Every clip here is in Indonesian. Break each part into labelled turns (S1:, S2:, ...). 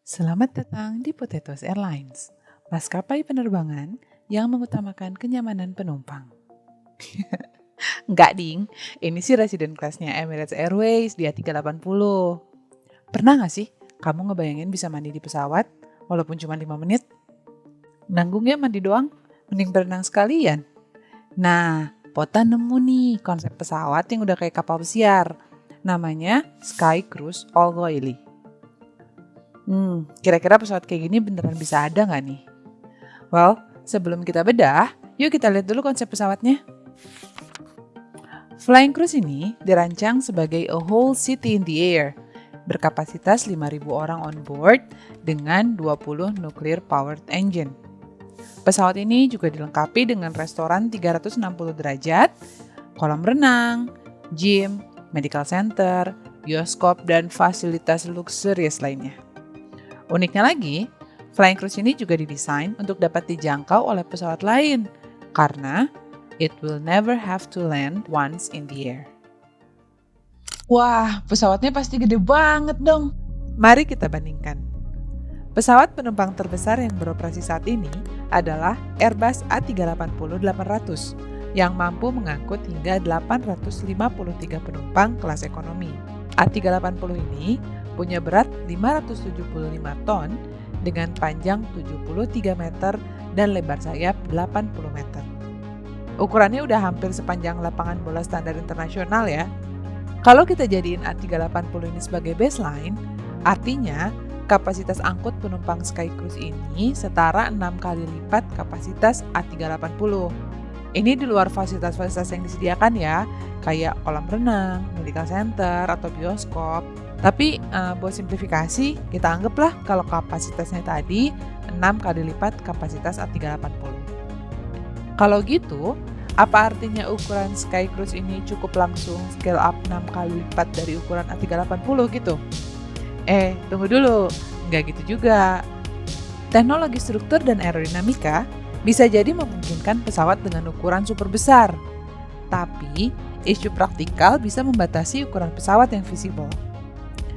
S1: Selamat datang di Potatoes Airlines, maskapai penerbangan yang mengutamakan kenyamanan penumpang. Enggak ding, ini sih resident class-nya Emirates Airways di A380. Pernah gak sih kamu ngebayangin bisa mandi di pesawat walaupun cuma 5 menit? Nanggungnya mandi doang, mending berenang sekalian. Nah, Pota nemu nih konsep pesawat yang udah kayak kapal pesiar. Namanya Sky Cruise All Oily. Kira-kira pesawat kayak gini beneran bisa ada nggak nih? Well, sebelum kita bedah, yuk kita lihat dulu konsep pesawatnya. Flying Cruise ini dirancang sebagai a whole city in the air, berkapasitas 5.000 orang on board dengan 20 nuclear powered engine. Pesawat ini juga dilengkapi dengan restoran 360 derajat, kolam renang, gym, medical center, bioskop, dan fasilitas luxurious lainnya. Uniknya lagi, Flying Cruise ini juga didesain untuk dapat dijangkau oleh pesawat lain karena it will never have to land once in the air. Wah, pesawatnya pasti gede banget dong. Mari kita bandingkan. Pesawat penumpang terbesar yang beroperasi saat ini adalah Airbus A380-800 yang mampu mengangkut hingga 853 penumpang kelas ekonomi. A380 ini punya berat 575 ton dengan panjang 73 meter dan lebar sayap 80 meter. Ukurannya udah hampir sepanjang lapangan bola standar internasional ya. Kalau kita jadiin A380 ini sebagai baseline, artinya kapasitas angkut penumpang Sky Cruise ini setara 6 kali lipat kapasitas A380. Ini di luar fasilitas-fasilitas yang disediakan ya, kayak kolam renang, medical center, atau bioskop. Tapi buat simplifikasi, kita anggaplah kalau kapasitasnya tadi 6 kali lipat kapasitas A380. Kalau gitu, apa artinya ukuran Sky Cruise ini cukup langsung scale up 6 kali lipat dari ukuran A380 gitu? Tunggu dulu, nggak gitu juga. Teknologi struktur dan aerodinamika bisa jadi memungkinkan pesawat dengan ukuran super besar. Tapi, isu praktikal bisa membatasi ukuran pesawat yang visible.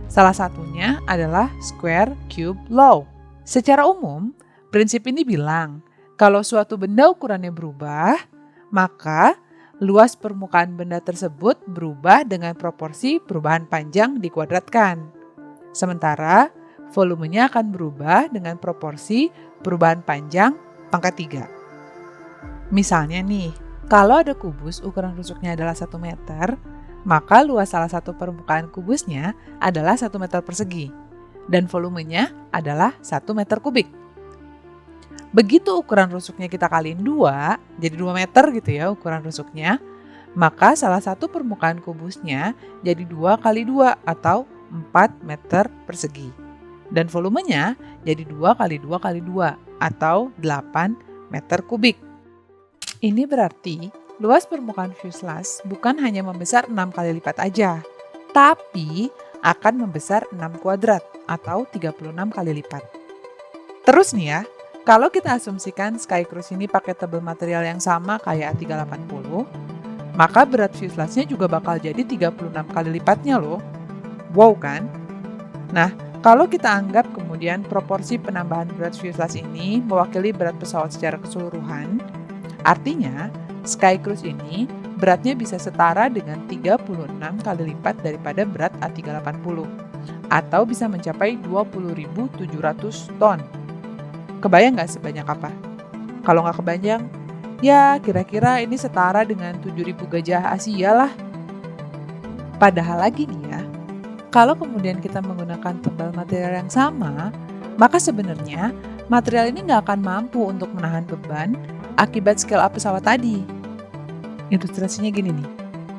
S1: Salah satunya adalah Square Cube Law. Secara umum, prinsip ini bilang kalau suatu benda ukurannya berubah, maka luas permukaan benda tersebut berubah dengan proporsi perubahan panjang dikuadratkan. Sementara, volumenya akan berubah dengan proporsi perubahan panjang pangkat 3. Misalnya nih, kalau ada kubus ukuran rusuknya adalah 1 meter, maka luas salah satu permukaan kubusnya adalah 1 meter persegi, dan volumenya adalah 1 meter kubik. Begitu ukuran rusuknya kita kaliin 2, jadi 2 meter gitu ya ukuran rusuknya, maka salah satu permukaan kubusnya jadi 2 kali 2 atau 4 meter persegi. Dan volumenya jadi 2 kali 2 kali 2 atau 8 meter kubik. Ini berarti luas permukaan fuselage bukan hanya membesar 6 kali lipat aja, tapi akan membesar 6 kuadrat atau 36 kali lipat. Terus nih ya, kalau kita asumsikan Sky Cruise ini pakai tebal material yang sama kayak A380, maka berat fuselage-nya juga bakal jadi 36 kali lipatnya loh. Wow kan? Nah, kalau kita anggap kemudian proporsi penambahan berat fuselage ini mewakili berat pesawat secara keseluruhan, artinya Sky Cruise ini beratnya bisa setara dengan 36 kali lipat daripada berat A380 atau bisa mencapai 20.700 ton. Kebayang nggak sebanyak apa? Kalau nggak kebayang, ya kira-kira ini setara dengan 7.000 gajah Asia lah. Padahal lagi nih ya, kalau kemudian kita menggunakan tebal material yang sama, maka sebenarnya material ini nggak akan mampu untuk menahan beban akibat scale up pesawat tadi. Ilustrasinya gini nih,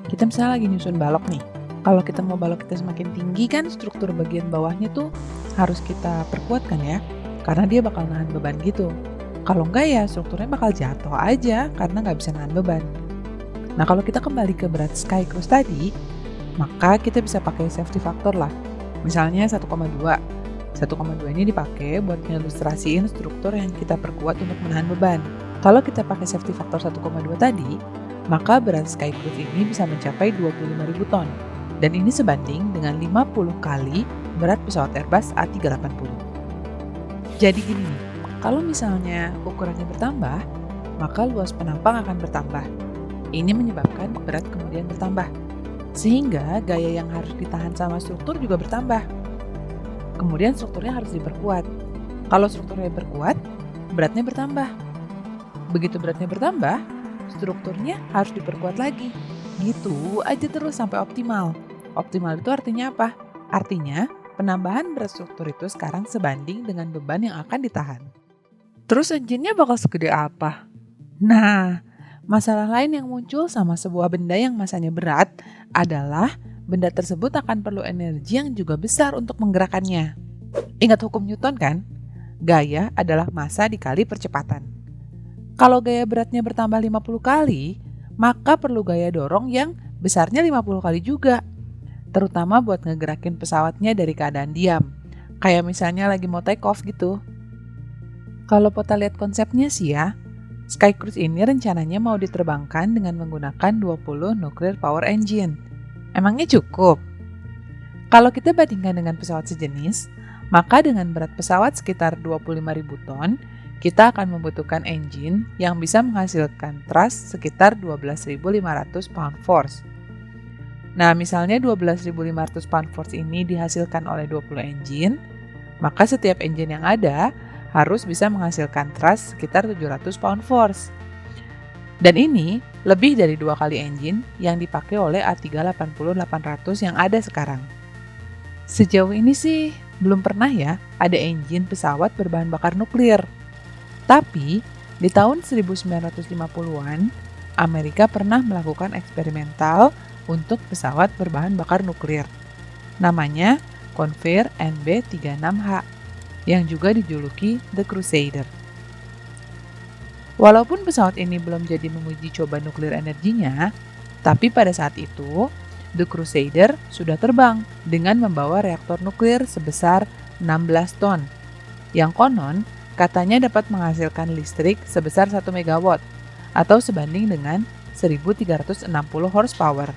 S1: kita misalnya lagi nyusun balok nih. Kalau kita mau balok kita semakin tinggi kan struktur bagian bawahnya tuh harus kita perkuatkan ya, karena dia bakal nahan beban gitu. Kalau enggak ya strukturnya bakal jatuh aja karena nggak bisa nahan beban. Nah kalau kita kembali ke berat Sky Cruise tadi, maka kita bisa pakai safety factor lah. Misalnya 1,2. 1,2 ini dipakai buat ngilustrasiin struktur yang kita perkuat untuk menahan beban. Kalau kita pakai safety factor 1,2 tadi, maka berat Sky Cruise ini bisa mencapai 25.000 ton. Dan ini sebanding dengan 50 kali berat pesawat Airbus A380. Jadi gini nih, kalau misalnya ukurannya bertambah, maka luas penampang akan bertambah. Ini menyebabkan berat kemudian bertambah, sehingga gaya yang harus ditahan sama struktur juga bertambah. Kemudian strukturnya harus diperkuat. Kalau strukturnya berkuat, beratnya bertambah. Begitu beratnya bertambah, strukturnya harus diperkuat lagi. Gitu aja terus sampai optimal. Optimal itu artinya apa? Artinya penambahan berat struktur itu sekarang sebanding dengan beban yang akan ditahan. Terus engine-nya bakal segede apa? Nah, masalah lain yang muncul sama sebuah benda yang masanya berat adalah benda tersebut akan perlu energi yang juga besar untuk menggerakkannya. Ingat hukum Newton kan? Gaya adalah massa dikali percepatan. Kalau gaya beratnya bertambah 50 kali, maka perlu gaya dorong yang besarnya 50 kali juga. Terutama buat ngegerakin pesawatnya dari keadaan diam. Kayak misalnya lagi mau take off gitu. Kalau Pota lihat konsepnya sih ya, Sky Cruise ini rencananya mau diterbangkan dengan menggunakan 20 nuclear power engine. Emangnya cukup? Kalau kita bandingkan dengan pesawat sejenis, maka dengan berat pesawat sekitar 25.000 ton, kita akan membutuhkan engine yang bisa menghasilkan thrust sekitar 12.500 pound force. Nah, misalnya 12.500 pound force ini dihasilkan oleh 20 engine, maka setiap engine yang ada harus bisa menghasilkan thrust sekitar 700 pound force. Dan ini lebih dari 2 kali engine yang dipakai oleh A380-800 yang ada sekarang. Sejauh ini sih belum pernah ya ada engine pesawat berbahan bakar nuklir. Tapi di tahun 1950-an, Amerika pernah melakukan eksperimental untuk pesawat berbahan bakar nuklir. Namanya Convair NB-36H, yang juga dijuluki The Crusader. Walaupun pesawat ini belum jadi menguji coba nuklir energinya, tapi pada saat itu, The Crusader sudah terbang dengan membawa reaktor nuklir sebesar 16 ton, yang konon katanya dapat menghasilkan listrik sebesar 1 MW, atau sebanding dengan 1.360 horsepower.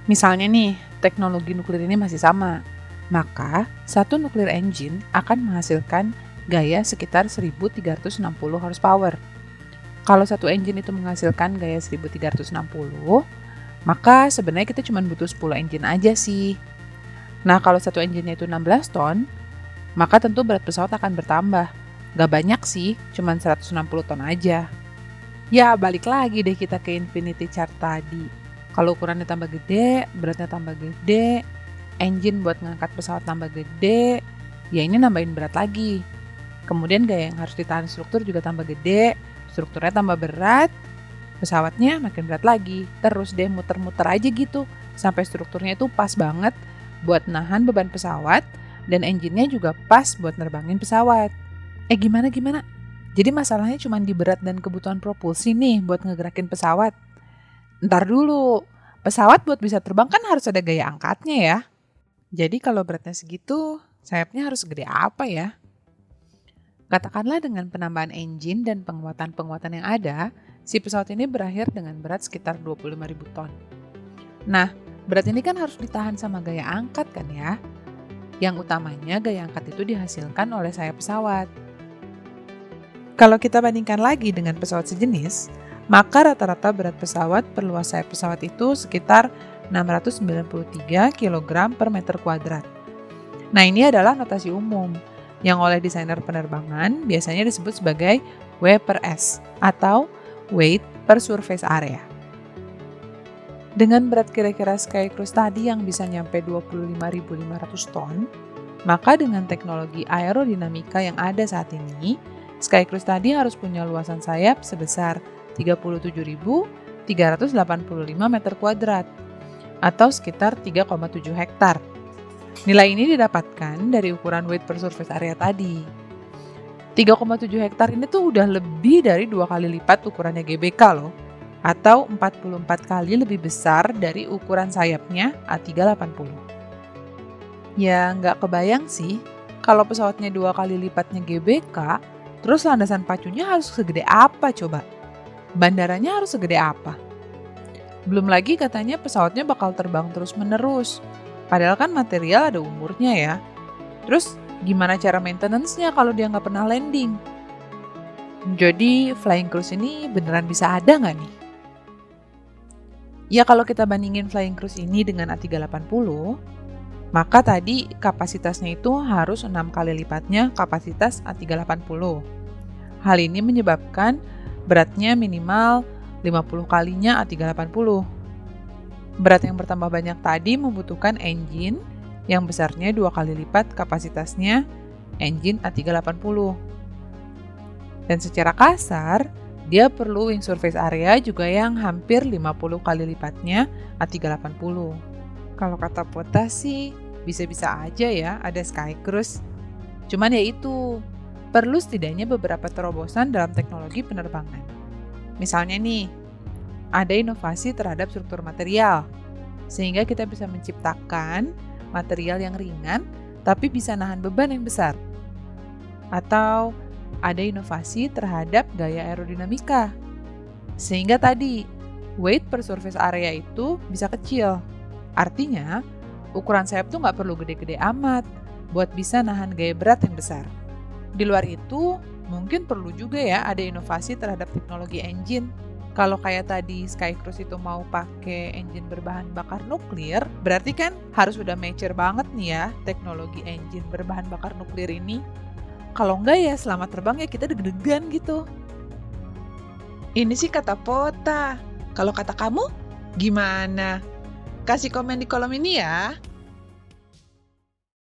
S1: Misalnya nih, teknologi nuklir ini masih sama, maka satu nuklir engine akan menghasilkan gaya sekitar 1.360 horsepower. Kalau satu engine itu menghasilkan gaya 1.360, maka sebenarnya kita cuma butuh 10 engine aja sih. Nah, kalau satu engine-nya itu 16 ton, maka tentu berat pesawat akan bertambah. Gak banyak sih, cuma 160 ton aja. Ya, balik lagi deh kita ke infinity chart tadi. Kalau ukurannya tambah gede, beratnya tambah gede, engine buat ngangkat pesawat tambah gede, ya ini nambahin berat lagi. Kemudian gaya yang harus ditahan struktur juga tambah gede, strukturnya tambah berat, pesawatnya makin berat lagi. Terus deh muter-muter aja gitu, sampai strukturnya itu pas banget buat nahan beban pesawat, dan engine-nya juga pas buat nerbangin pesawat. Gimana? Jadi masalahnya cuma di berat dan kebutuhan propulsi nih buat ngegerakin pesawat. Ntar dulu, pesawat buat bisa terbang kan harus ada gaya angkatnya ya. Jadi kalau beratnya segitu, sayapnya harus gede apa ya? Katakanlah dengan penambahan engine dan penguatan-penguatan yang ada, si pesawat ini berakhir dengan berat sekitar 25.000 ton. Nah, berat ini kan harus ditahan sama gaya angkat kan ya? Yang utamanya gaya angkat itu dihasilkan oleh sayap pesawat. Kalau kita bandingkan lagi dengan pesawat sejenis, maka rata-rata berat pesawat per luas sayap pesawat itu sekitar 693 kg per meter kuadrat. Nah, ini adalah notasi umum yang oleh desainer penerbangan biasanya disebut sebagai W per S atau weight per surface area. Dengan berat kira-kira Sky Cruise tadi yang bisa nyampe 25.500 ton, maka dengan teknologi aerodinamika yang ada saat ini, Sky Cruise tadi harus punya luasan sayap sebesar 37.385 meter kuadrat atau sekitar 3,7 hektar. Nilai ini didapatkan dari ukuran weight per surface area tadi. 3,7 hektar ini tuh udah lebih dari 2 kali lipat ukurannya GBK loh, atau 44 kali lebih besar dari ukuran sayapnya A380. Ya nggak kebayang sih, kalau pesawatnya 2 kali lipatnya GBK, terus landasan pacunya harus segede apa coba? Bandaranya harus segede apa? Belum lagi katanya pesawatnya bakal terbang terus-menerus. Padahal kan material ada umurnya ya. Terus Gimana cara maintenance-nya kalau dia nggak pernah landing? Jadi flying cruise ini beneran bisa ada nggak nih? Ya kalau kita bandingin flying cruise ini dengan A380, maka tadi kapasitasnya itu harus 6 kali lipatnya kapasitas A380. Hal ini menyebabkan beratnya minimal 50 kalinya A380. Berat yang bertambah banyak tadi membutuhkan engine yang besarnya 2 kali lipat kapasitasnya engine A380. Dan secara kasar, dia perlu wing surface area juga yang hampir 50 kali lipatnya A380. Kalau kata Pota sih, bisa-bisa aja ya ada Sky Cruise. Cuman ya itu, perlu setidaknya beberapa terobosan dalam teknologi penerbangan. Misalnya nih, ada inovasi terhadap struktur material, sehingga kita bisa menciptakan material yang ringan tapi bisa nahan beban yang besar. Atau ada inovasi terhadap gaya aerodinamika, sehingga tadi weight per surface area itu bisa kecil. Artinya, ukuran sayap tuh nggak perlu gede-gede amat buat bisa nahan gaya berat yang besar. Di luar itu, mungkin perlu juga ya ada inovasi terhadap teknologi engine. Kalau kayak tadi Sky Cruise itu mau pakai engine berbahan bakar nuklir, berarti kan harus udah mature banget nih ya teknologi engine berbahan bakar nuklir ini. Kalau enggak ya selama terbang ya kita deg-degan gitu. Ini sih kata Pota. Kalau kata kamu, gimana? Kasih komen di kolom ini ya.